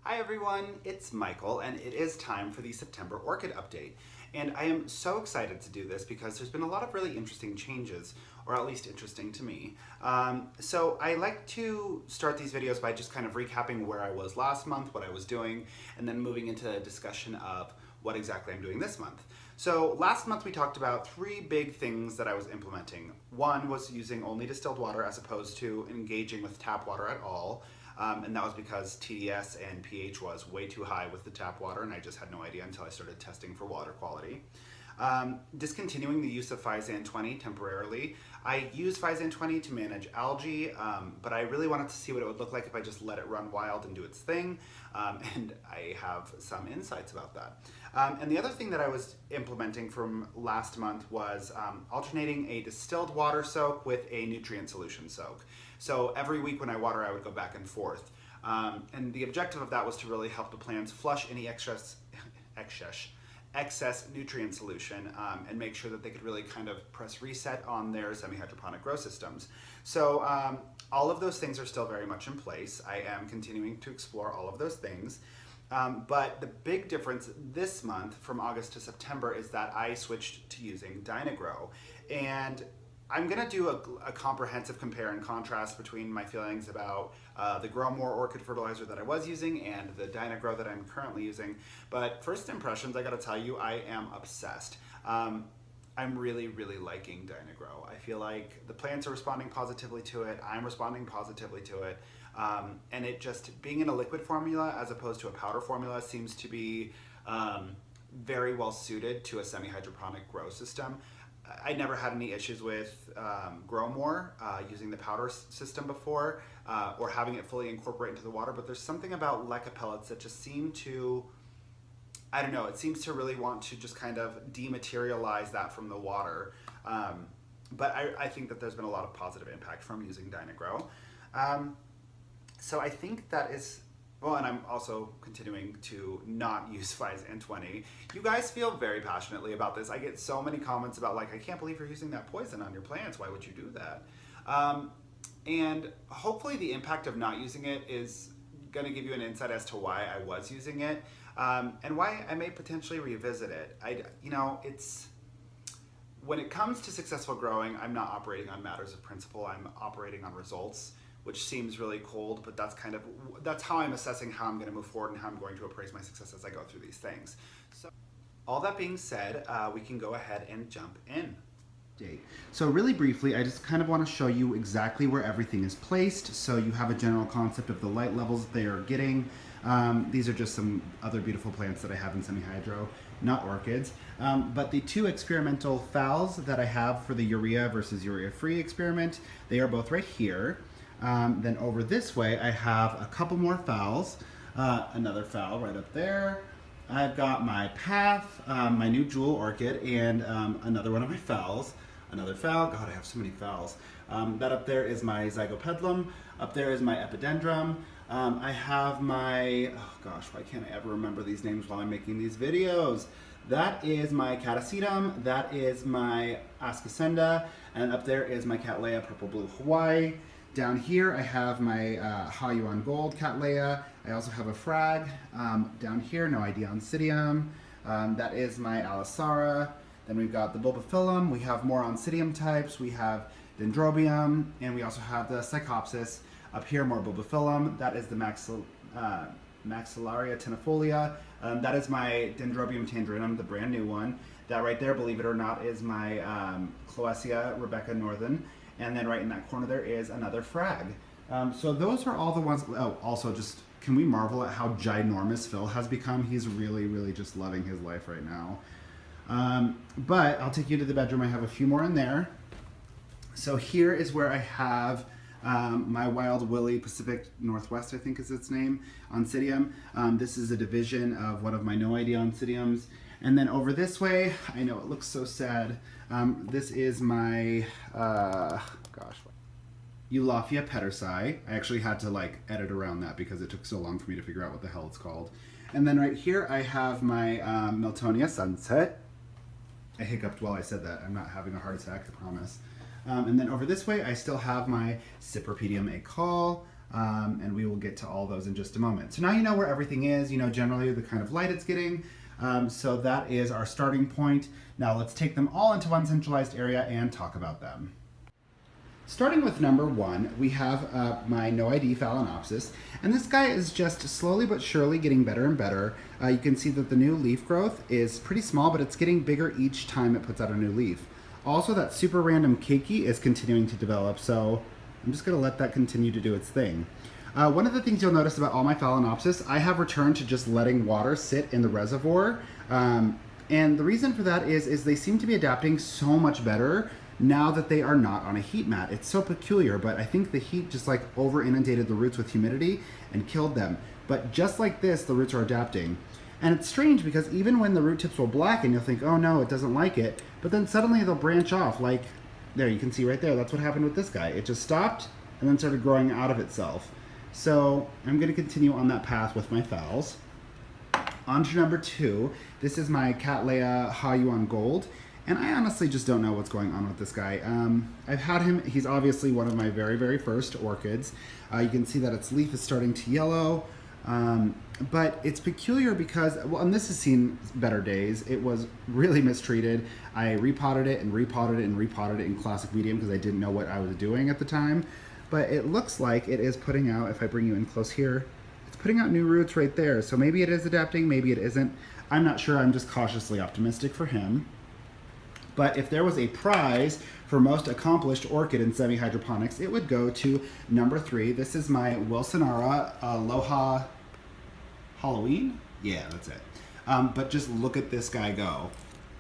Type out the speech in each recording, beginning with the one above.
Hi everyone, it's Michael and it is time for the September Orchid update. And I am so excited to do this because there's been a lot of really interesting changes, or at least interesting to me. So I like to start these videos by just kind of recapping where I was last month, what I was doing, and then moving into a discussion of what exactly I'm doing this month. So last month we talked about three big things that I was implementing. One was using only distilled water as opposed to engaging with tap water at all. And that was because TDS and pH was way too high with the tap water, and I just had no idea until I started testing for water quality. Discontinuing the use of Physane 20 temporarily. I use Physane 20 to manage algae, but I really wanted to see what it would look like if I just let it run wild and do its thing, and I have some insights about that. And the other thing that I was implementing from last month was alternating a distilled water soak with a nutrient solution soak. So every week when I water, I would go back and forth. And the objective of that was to really help the plants flush any excess nutrient solution and make sure that they could really kind of press reset on their semi-hydroponic grow systems. So all of those things are still very much in place. I am continuing to explore all of those things. But the big difference this month from August to September is that I switched to using Dynagrow. And I'm gonna do a comprehensive compare and contrast between my feelings about the Grow More orchid fertilizer that I was using and the Dynagrow that I'm currently using. But first impressions, I gotta tell you, I am obsessed. I'm really liking Dynagrow. I feel like the plants are responding positively to it, I'm responding positively to it, and it just, being in a liquid formula as opposed to a powder formula seems to be very well suited to a semi-hydroponic grow system. I never had any issues with Grow More using the powder system before or having it fully incorporate into the water, but there's something about leca pellets that just seem to, I don't know, it seems to really want to just kind of dematerialize that from the water. But I think that there's been a lot of positive impact from using Dynagrow. So I think that is, well, and I'm also continuing to not use Physane 20. You guys feel very passionately about this. I get so many comments about like, I can't believe you're using that poison on your plants. Why would you do that? And hopefully the impact of not using it is gonna give you an insight as to why I was using it and why I may potentially revisit it. When it comes to successful growing, I'm not operating on matters of principle. I'm operating on results, which seems really cold, but that's how I'm assessing how I'm gonna move forward and how I'm going to appraise my success as I go through these things. So all that being said, we can go ahead and jump in. So really briefly, I just kind of want to show you exactly where everything is placed so you have a general concept of the light levels they are getting. These are just some other beautiful plants that I have in semi-hydro, not orchids. But the two experimental phals that I have for the urea versus urea-free experiment, they are both right here. Then over this way, I have a couple more phals. Another phal right up there. I've got my Path, my new jewel orchid, and another one of my phals. Another phal. God, I have so many phals. That up there is my Zygopetalum. Up there is my Epidendrum. I have my, oh gosh, why can't I ever remember these names while I'm making these videos? That is my Catasetum. That is my Ascocenda. And up there is my Cattleya Purple Blue Hawaii. Down here I have my Yuan Gold Cattleya. I also have a frag. Down here, no ID Oncidium. That is my Aloha. Then we've got the Bulbophyllum. We have more Oncidium types. We have Dendrobium, and we also have the Psychopsis. Up here, more Bulbophyllum. That is the Maxillaria Tenufolia. That is my Dendrobium tandrinum, the brand new one. That right there, believe it or not, is my Cloecia Rebecca Northern. And then right in that corner there is another frag. So those are all the ones. Oh, also just, can we marvel at how ginormous Phil has become? He's really just loving his life right now. But I'll take you to the bedroom. I have a few more in there. So here is where I have my Wild Willie Pacific Northwest, I think is its name, Oncidium. This is a division of one of my no ID Oncidiums. And then over this way, I know it looks so sad. This is my, Eulophia pedersii. I actually had to like edit around that because it took so long for me to figure out what the hell it's called. And then right here I have my Miltonia Sunset. I hiccuped while I said that. I'm not having a heart attack, I promise. And then over this way I still have my Cypripedium acol. and we will get to all those in just a moment. So now you know where everything is, you know generally the kind of light it's getting, so that is our starting point. Now let's take them all into one centralized area and talk about them. Starting with number 1, we have my no ID Phalaenopsis, and this guy is just slowly but surely getting better and better. You can see that the new leaf growth is pretty small, but it's getting bigger each time it puts out a new leaf. Also, that super random Keiki is continuing to develop, so I'm just going to let that continue to do its thing. One of the things you'll notice about all my Phalaenopsis, I have returned to just letting water sit in the reservoir, and the reason for that is they seem to be adapting so much better now that they are not on a heat mat. It's so peculiar, but I think the heat just like over inundated the roots with humidity and killed them. But just like this, the roots are adapting. And it's strange because even when the root tips will blacken, you'll think, oh no, it doesn't like it. But then suddenly they'll branch off, like there, you can see right there. That's what happened with this guy. It just stopped and then started growing out of itself. So I'm going to continue on that path with my phals. On to number 2. This is my Cattleya Yuan Gold. And I honestly just don't know what's going on with this guy. I've had him, he's obviously one of my very, very first orchids. You can see that its leaf is starting to yellow, but it's peculiar because, well, and this has seen better days. It was really mistreated. I repotted it and repotted it and repotted it in classic medium because I didn't know what I was doing at the time. But it looks like it is putting out, if I bring you in close here, it's putting out new roots right there. So maybe it is adapting, maybe it isn't. I'm not sure, I'm just cautiously optimistic for him. But if there was a prize for most accomplished orchid in semi-hydroponics, it would go to number 3. This is my Wilsonara Aloha Halloween. Yeah, that's it. But just look at this guy go.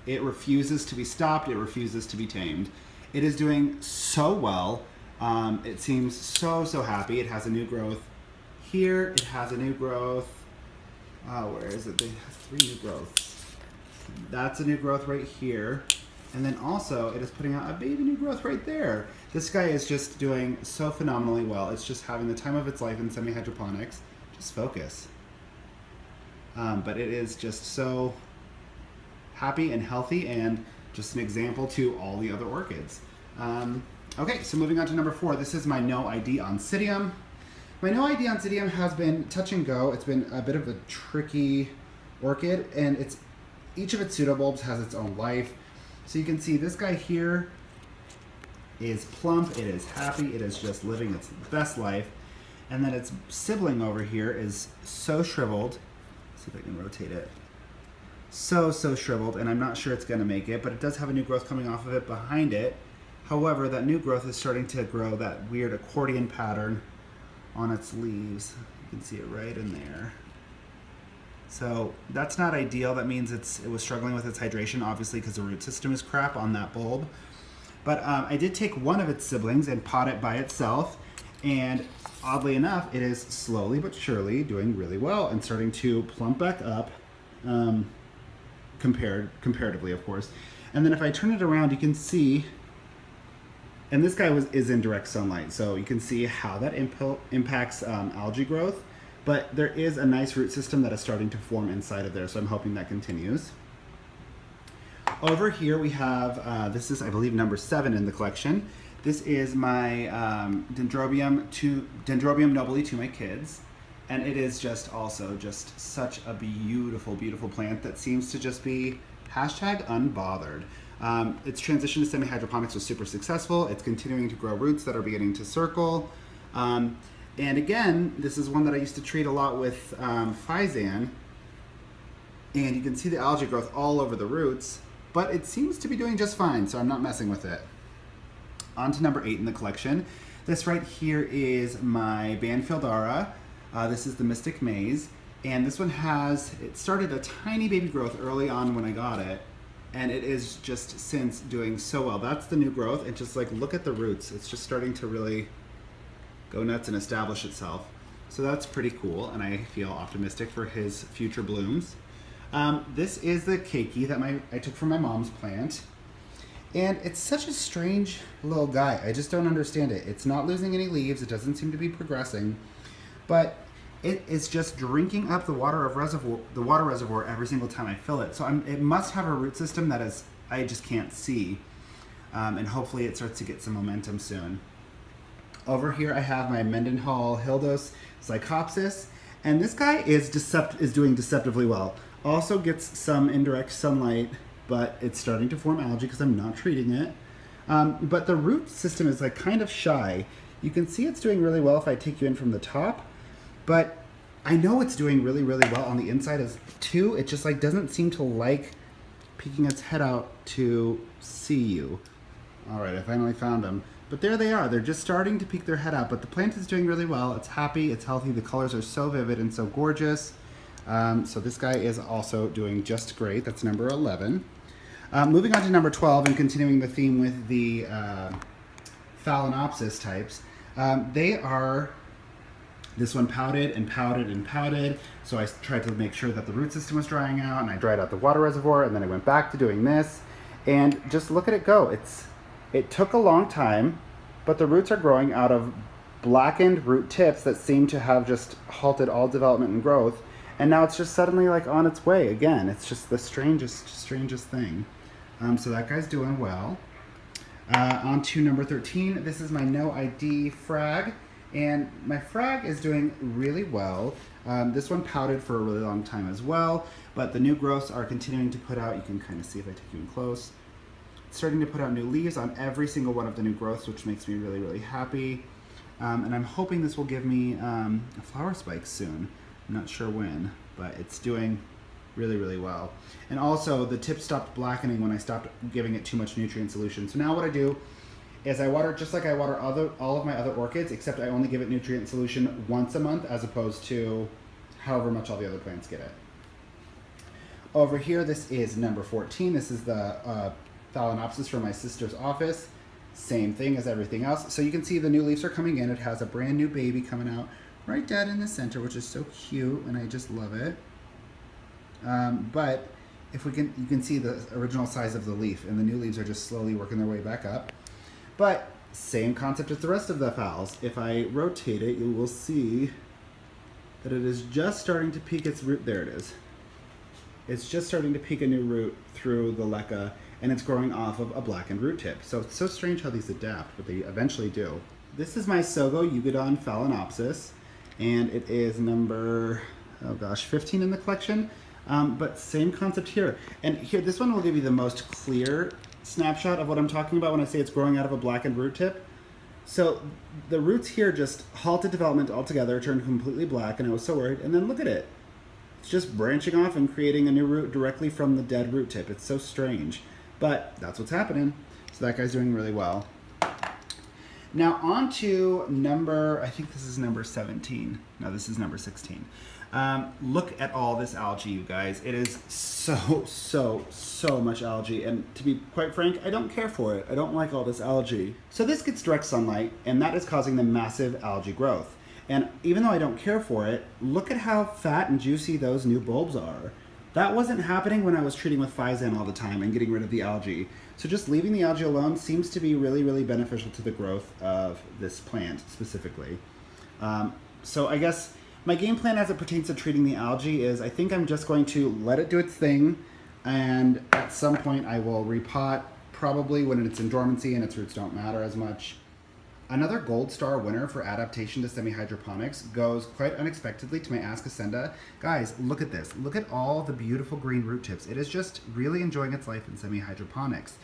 It refuses to be stopped. It refuses to be tamed. It is doing so well. It seems so happy. It has a new growth here. It has a new growth. Where is it? It has 3 new growths. That's a new growth right here. And then also, it is putting out a baby new growth right there. This guy is just doing so phenomenally well. It's just having the time of its life in semi-hydroponics. Just focus. But it is just so happy and healthy and just an example to all the other orchids. Okay, so moving on to number 4. This is my no ID Oncidium. My no ID Oncidium has been touch and go. It's been a bit of a tricky orchid, and each of its pseudobulbs has its own life. So you can see this guy here is plump, it is happy, it is just living its best life. And then its sibling over here is so shriveled. Let's see if I can rotate it. So shriveled, and I'm not sure it's gonna make it, but it does have a new growth coming off of it behind it. However, that new growth is starting to grow that weird accordion pattern on its leaves. You can see it right in there. So that's not ideal. That means it was struggling with its hydration, obviously, because the root system is crap on that bulb. But I did take one of its siblings and pot it by itself, and oddly enough, it is slowly but surely doing really well and starting to plump back up, comparatively, of course. And then if I turn it around, you can see, and this guy is in direct sunlight, so you can see how that impacts algae growth. But there is a nice root system that is starting to form inside of there, so I'm hoping that continues. Over here we have, this is, I believe, number 7 in the collection. This is my Dendrobium Nobile to my kids. And it is just also just such a beautiful, beautiful plant that seems to just be #unbothered. Its transition to semi-hydroponics was super successful. It's continuing to grow roots that are beginning to circle. And again, this is one that I used to treat a lot with Physane, and you can see the algae growth all over the roots, but it seems to be doing just fine, so I'm not messing with it. On to number 8 in the collection. This right here is my Banfieldara. This is the Mystic Maze, and this one it started a tiny baby growth early on when I got it, and it is just since doing so well. That's the new growth, and just like look at the roots. It's just starting to really go nuts and establish itself. So that's pretty cool, and I feel optimistic for his future blooms. This is the Keiki that I took from my mom's plant. And it's such a strange little guy. I just don't understand it. It's not losing any leaves. It doesn't seem to be progressing. But it is just drinking up the water reservoir every single time I fill it. So it must have a root system that I just can't see. And hopefully it starts to get some momentum soon. Over here I have my Mendenhall Hildos Psychopsis, and this guy is doing deceptively well. Also gets some indirect sunlight, but it's starting to form algae because I'm not treating it. But the root system is like kind of shy. You can see it's doing really well if I take you in from the top, but I know it's doing really, really well on the inside as too. It just like doesn't seem to like peeking its head out to see you. All right, I finally found them. But there they are. They're just starting to peek their head out, but the plant is doing really well. It's happy, it's healthy. The colors are so vivid and so gorgeous. So this guy is also doing just great. That's number 11. Moving on to number 12 and continuing the theme with the Phalaenopsis types. They are, this one pouted and pouted and pouted. So I tried to make sure that the root system was drying out, and I dried out the water reservoir, and then I went back to doing this. And just look at it go. It took a long time, but the roots are growing out of blackened root tips that seem to have just halted all development and growth. And now it's just suddenly like on its way again. It's just the strangest thing. So that guy's doing well. On to number 13. This is my no ID frag. And my frag is doing really well. This one pouted for a really long time as well, but the new growths are continuing to put out. You can kind of see if I take you in close. It's starting to put out new leaves on every single one of the new growths, which makes me really, really happy. And I'm hoping this will give me a flower spike soon. I'm not sure when, but it's doing really, really well. And also the tip stopped blackening when I stopped giving it too much nutrient solution. So now what I do is I water just like I water all of my other orchids, except I only give it nutrient solution once a month as opposed to however much all the other plants get it. Over here, this is number 14. This is the Phalaenopsis from my sister's office. Same thing as everything else. So you can see the new leaves are coming in. It has a brand new baby coming out right dead in the center, which is so cute, and I just love it. But if we can, you can see the original size of the leaf, and the new leaves are just slowly working their way back up. But same concept as the rest of the phals. If I rotate it, you will see that it is just starting to peek its root. There it is. It's just starting to peek a new root through the leca, and it's growing off of a blackened root tip. So it's so strange how these adapt, but they eventually do. This is my Sogo Yukidan Phalaenopsis, and it is number, 15 in the collection. But same concept here. And here, this one will give you the most clear snapshot of what I'm talking about when I say it's growing out of a blackened root tip. So the roots here just halted development altogether, turned completely black, and I was so worried. And then look at it. It's just branching off and creating a new root directly from the dead root tip. It's so strange, but that's what's happening. So that guy's doing really well. Now on to I think this is number 17. No, this is number 16. Look at all this algae, you guys. It is so much algae, and to be quite frank, I don't care for it. I don't like all this algae. So this gets direct sunlight, and that is causing the massive algae growth. And even though I don't care for it, look at how fat and juicy those new bulbs are. That wasn't happening when I was treating with Physane all the time and getting rid of the algae. So just leaving the algae alone seems to be really, really beneficial to the growth of this plant specifically. So I guess my game plan as it pertains to treating the algae is I think I'm just going to let it do its thing, and at some point I will repot, probably when it's in dormancy and its roots don't matter as much. Another gold star winner for adaptation to semi-hydroponics goes quite unexpectedly to my Ascocenda. Guys, look at this. Look at all the beautiful green root tips. It is just really enjoying its life in semi-hydroponics.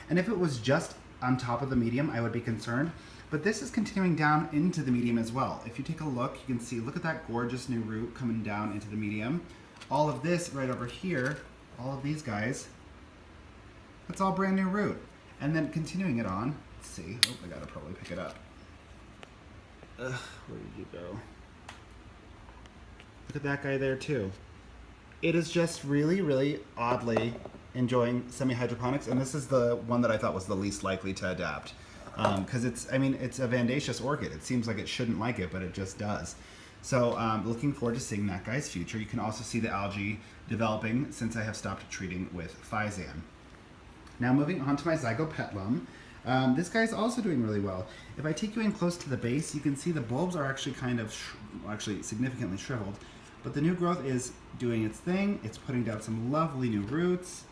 And if it was just on top of the medium, I would be concerned. But this is continuing down into the medium as well. If you take a look, you can see, look at that gorgeous new root coming down into the medium. All of this right over here, all of these guys, that's all brand new root. And then continuing it on, let's see, oh, I gotta probably pick it up. Where did you go? Look at that guy there too. It is just really, really oddly enjoying semi-hydroponics, and this is the one that I thought was the least likely to adapt. Because it's a Vandaceous orchid. It seems like it shouldn't like it, but it just does. So looking forward to seeing that guy's future. You can also see the algae developing since I have stopped treating with Physane. Now moving on to my Zygopetalum. This guy's also doing really well. If I take you in close to the base, you can see the bulbs are actually kind of, significantly shriveled. But the new growth is doing its thing. It's putting down some lovely new roots.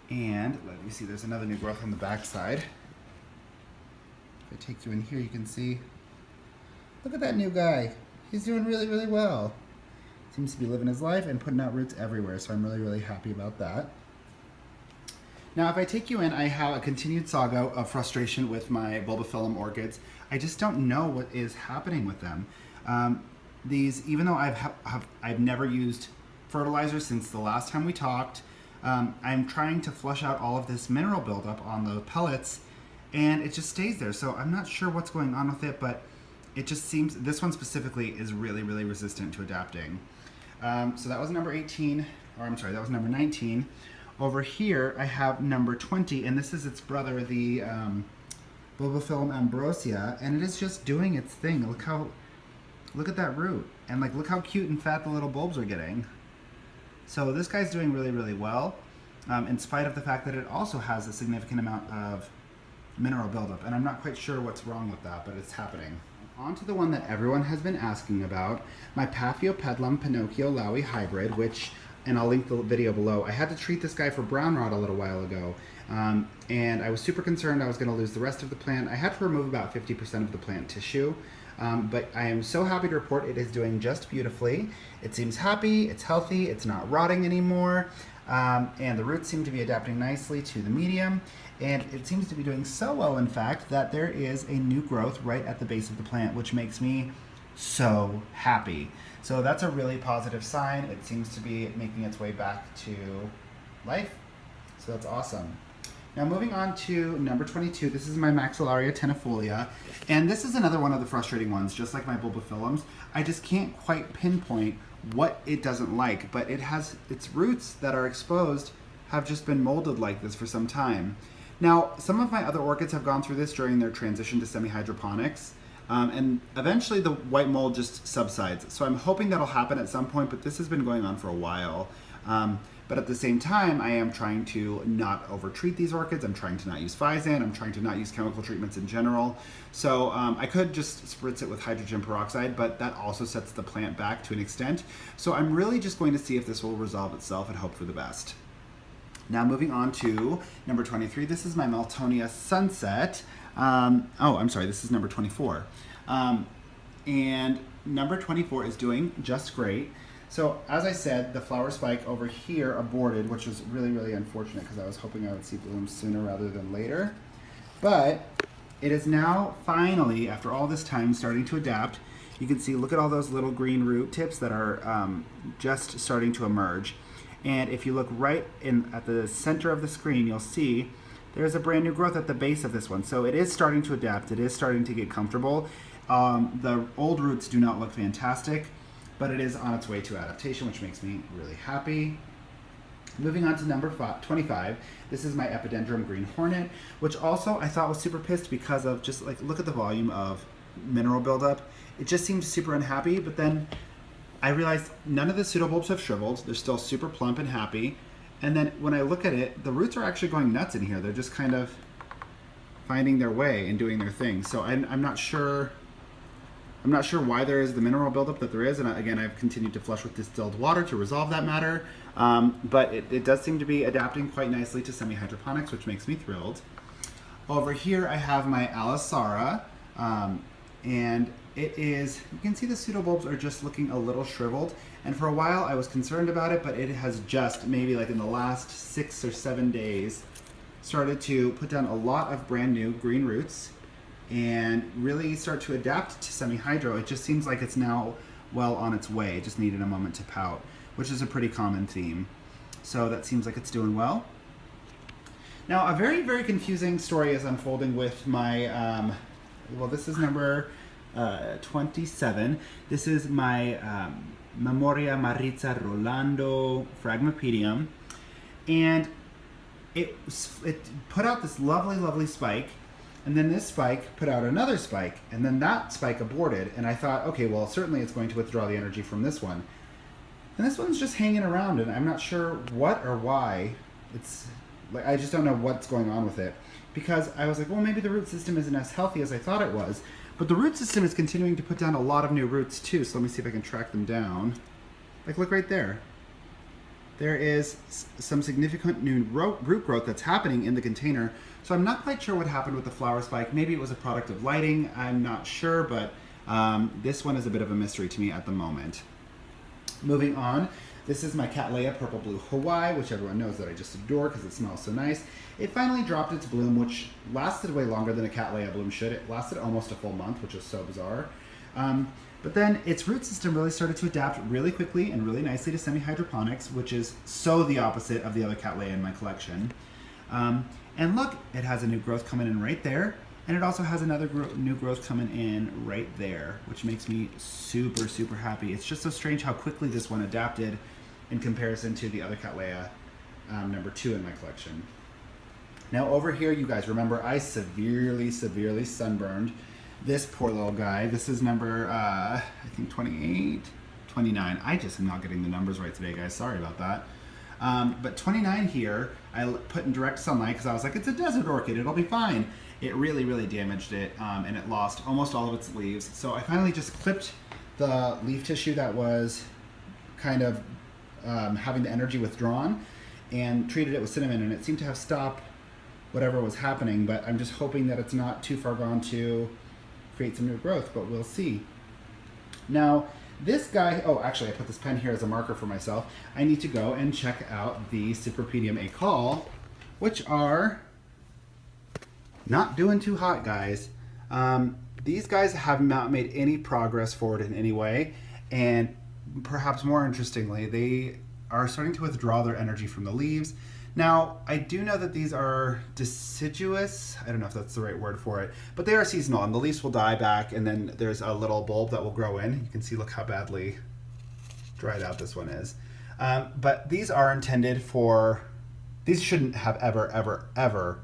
And let me see, there's another new growth on the back side. If I take you in here, you can see Look at that new guy. He's doing really, really well. Seems to be living his life and putting out roots everywhere, so I'm really, really happy about that. Now, if I take you in, I have a continued saga of frustration with my Bulbophyllum orchids. I just don't know what is happening with them. These, even though I've never used fertilizer since the last time we talked, I'm trying to flush out all of this mineral buildup on the pellets, and it just stays there. So I'm not sure what's going on with it, but it just seems, this one specifically is really, really resistant to adapting. So that was number 18, or I'm sorry, that was number 19. Over here, I have number 20, and this is its brother, the Bulbophyllum Ambrosia, and it is just doing its thing. Look at that root, and like, look how cute and fat the little bulbs are getting. So this guy's doing really, really well, in spite of the fact that it also has a significant amount of mineral buildup, and I'm not quite sure what's wrong with that, but it's happening. On to the one that everyone has been asking about, my Paphiopedilum Pinocchio Lowii hybrid, which, and I'll link the video below. I had to treat this guy for brown rot a little while ago, and I was super concerned I was going to lose the rest of the plant. I had to remove about 50% of the plant tissue, but I am so happy to report it is doing just beautifully. It seems happy, it's healthy, it's not rotting anymore, and the roots seem to be adapting nicely to the medium, and it seems to be doing so well, in fact, that there is a new growth right at the base of the plant, which makes me so happy. So that's a really positive sign. It seems to be making its way back to life. So that's awesome. Now moving on to number 22, this is my Maxillaria Tenufolia. And this is another one of the frustrating ones, just like my Bulbophyllums. I just can't quite pinpoint what it doesn't like, but it has its roots that are exposed have just been molded like this for some time. Now, some of my other orchids have gone through this during their transition to semi-hydroponics. And eventually the white mold just subsides. So I'm hoping that'll happen at some point, but this has been going on for a while. But at the same time, I am trying to not over-treat these orchids. I'm trying to not use Physan. I'm trying to not use chemical treatments in general. So I could just spritz it with hydrogen peroxide, but that also sets the plant back to an extent. So I'm really just going to see if this will resolve itself and hope for the best. Now moving on to number 23, this is my Maltonia Sunset. I'm sorry, this is number 24. And number 24 is doing just great. So as I said, the flower spike over here aborted, which was really, really unfortunate because I was hoping I would see blooms sooner rather than later. But it is now finally, after all this time, starting to adapt. You can see, look at all those little green root tips that are just starting to emerge. And if you look right in at the center of the screen, you'll see there's a brand new growth at the base of this one. So it is starting to adapt. It is starting to get comfortable. The old roots do not look fantastic, but it is on its way to adaptation, which makes me really happy. Moving on to number 25, this is my Epidendrum Green Hornet, which also I thought was super pissed because of just like, look at the volume of mineral buildup. It just seemed super unhappy, but then I realized none of the pseudobulbs have shriveled. They're still super plump and happy. And then when I look at it, the roots are actually going nuts in here. They're just kind of finding their way and doing their thing. So I'm not sure why there is the mineral buildup that there is. And again, I've continued to flush with distilled water to resolve that matter. But it does seem to be adapting quite nicely to semi-hydroponics, which makes me thrilled. Over here, I have my Aloha, and it is, you can see the pseudobulbs are just looking a little shriveled. And for a while I was concerned about it, but it has just, maybe like in the last 6 or 7 days, started to put down a lot of brand new green roots and really start to adapt to semi-hydro. It just seems like it's now well on its way. It just needed a moment to pout, which is a pretty common theme. So that seems like it's doing well. Now, a very, very confusing story is unfolding with my, well, this is number 27. This is my Memoria Maritza Rolando Phragmipedium, and it put out this lovely, lovely spike, and then this spike put out another spike, and then that spike aborted, and I thought, okay, well, certainly it's going to withdraw the energy from this one. And this one's just hanging around, and I'm not sure what or why. It's like, I just don't know what's going on with it, because I was like, well, maybe the root system isn't as healthy as I thought it was. But the root system is continuing to put down a lot of new roots too, so let me see if I can track them down. Like, look right there. There is some significant new root growth that's happening in the container. So I'm not quite sure what happened with the flower spike. Maybe it was a product of lighting, I'm not sure, but This one is a bit of a mystery to me at the moment. Moving on, this is my Cattleya Purple Blue Hawaii, which everyone knows that I just adore because it smells so nice. It finally dropped its bloom, which lasted way longer than a Cattleya bloom should. It lasted almost a full month, which is so bizarre. But then its root system really started to adapt really quickly and really nicely to semi-hydroponics, which is so the opposite of the other Cattleya in my collection. And look, it has a new growth coming in right there. And it also has another new growth coming in right there, which makes me super, super happy. It's just so strange how quickly this one adapted in comparison to the other Cattleya, number 2 in my collection. Now over here, you guys remember I severely, severely sunburned this poor little guy. This is number, I think 28, 29. I just am not getting the numbers right today, guys. Sorry about that. But 29 here, I put in direct sunlight because I was like, it's a desert orchid, it'll be fine. It really, really damaged it, and it lost almost all of its leaves. So I finally just clipped the leaf tissue that was kind of having the energy withdrawn and treated it with cinnamon, and it seemed to have stopped whatever was happening, but I'm just hoping that it's not too far gone to create some new growth, but we'll see. Now, this guy, oh, actually I put this pen here as a marker for myself. I need to go and check out the Cypripedium acol, which are not doing too hot, guys. These guys have not made any progress forward in any way, and perhaps more interestingly, they are starting to withdraw their energy from the leaves. Now, I do know that these are deciduous. I don't know if that's the right word for it, but they are seasonal, and the leaves will die back, and then there's a little bulb that will grow in. You can see, look how badly dried out this one is. But these are intended for, these shouldn't have ever, ever, ever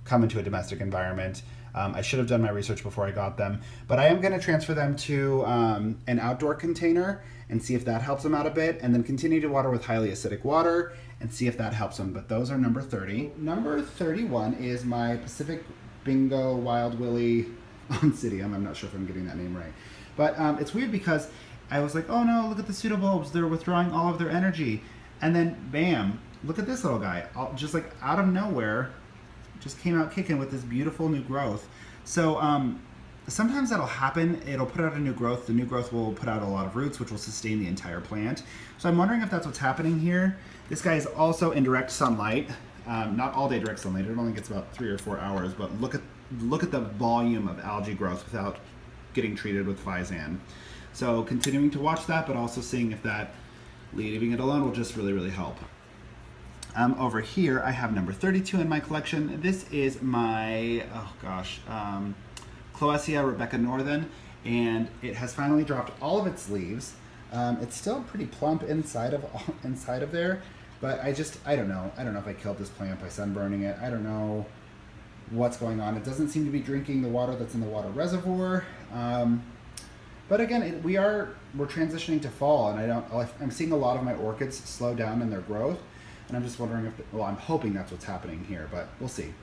come into a domestic environment. I should have done my research before I got them, but I am going to transfer them to an outdoor container and see if that helps them out a bit, and then continue to water with highly acidic water and see if that helps them. But those are number 30. Number 31 is my Pacific Bingo Wild Willie Oncidium. I'm not sure if I'm getting that name right, but it's weird because I was like, oh no, look at the pseudobulbs, they're withdrawing all of their energy, and then bam, look at this little guy, just like out of nowhere, just came out kicking with this beautiful new growth. So sometimes that'll happen. It'll put out a new growth. The new growth will put out a lot of roots, which will sustain the entire plant. So I'm wondering if that's what's happening here. This guy is also in direct sunlight. Not all day direct sunlight. It only gets about 3 or 4 hours. But look at the volume of algae growth without getting treated with Physan. So continuing to watch that, but also seeing if that leaving it alone will just really, really help. Over here, I have number 32 in my collection. This is my, oh gosh, Cloacia Rebecca Northern, and it has finally dropped all of its leaves. It's still pretty plump inside of there, but I don't know. I don't know if I killed this plant by sunburning it. I don't know what's going on. It doesn't seem to be drinking the water that's in the water reservoir. But again, we're transitioning to fall, and I'm seeing a lot of my orchids slow down in their growth. And I'm just wondering if, well, I'm hoping that's what's happening here, but we'll see.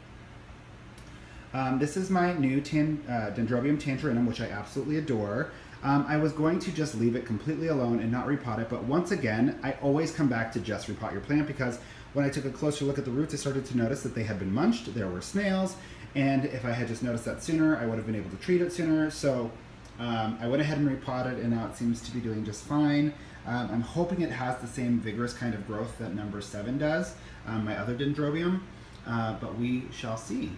This is my new Dendrobium tangerinium, which I absolutely adore. I was going to just leave it completely alone and not repot it, but once again, I always come back to just repot your plant, because when I took a closer look at the roots, I started to notice that they had been munched, there were snails, and if I had just noticed that sooner, I would have been able to treat it sooner. So I went ahead and repotted, and now it seems to be doing just fine. I'm hoping it has the same vigorous kind of growth that number 7 does, my other Dendrobium, but we shall see.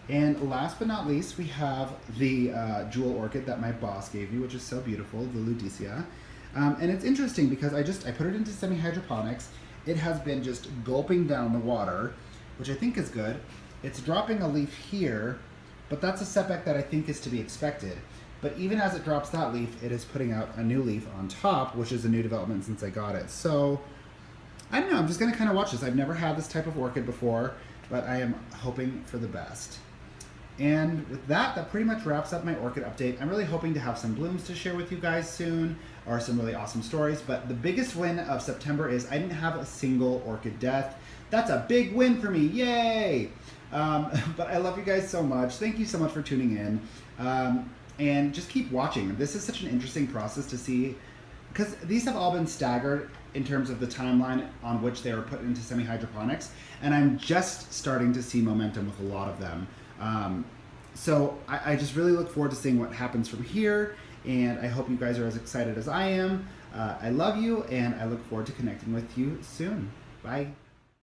And last but not least, we have the jewel orchid that my boss gave me, which is so beautiful, the Ludicea. And it's interesting because I put it into semi-hydroponics. It has been just gulping down the water, which I think is good. It's dropping a leaf here, but that's a setback that I think is to be expected. But even as it drops that leaf, it is putting out a new leaf on top, which is a new development since I got it. So, I don't know, I'm just gonna kind of watch this. I've never had this type of orchid before, but I am hoping for the best. And with that, that pretty much wraps up my orchid update. I'm really hoping to have some blooms to share with you guys soon, or some really awesome stories. But the biggest win of September is I didn't have a single orchid death. That's a big win for me, yay! But I love you guys so much. Thank you so much for tuning in. And just keep watching. This is such an interesting process to see, because these have all been staggered in terms of the timeline on which they were put into semi-hydroponics, and I'm just starting to see momentum with a lot of them. So I just really look forward to seeing what happens from here, and I hope you guys are as excited as I am. I love you, and I look forward to connecting with you soon. Bye.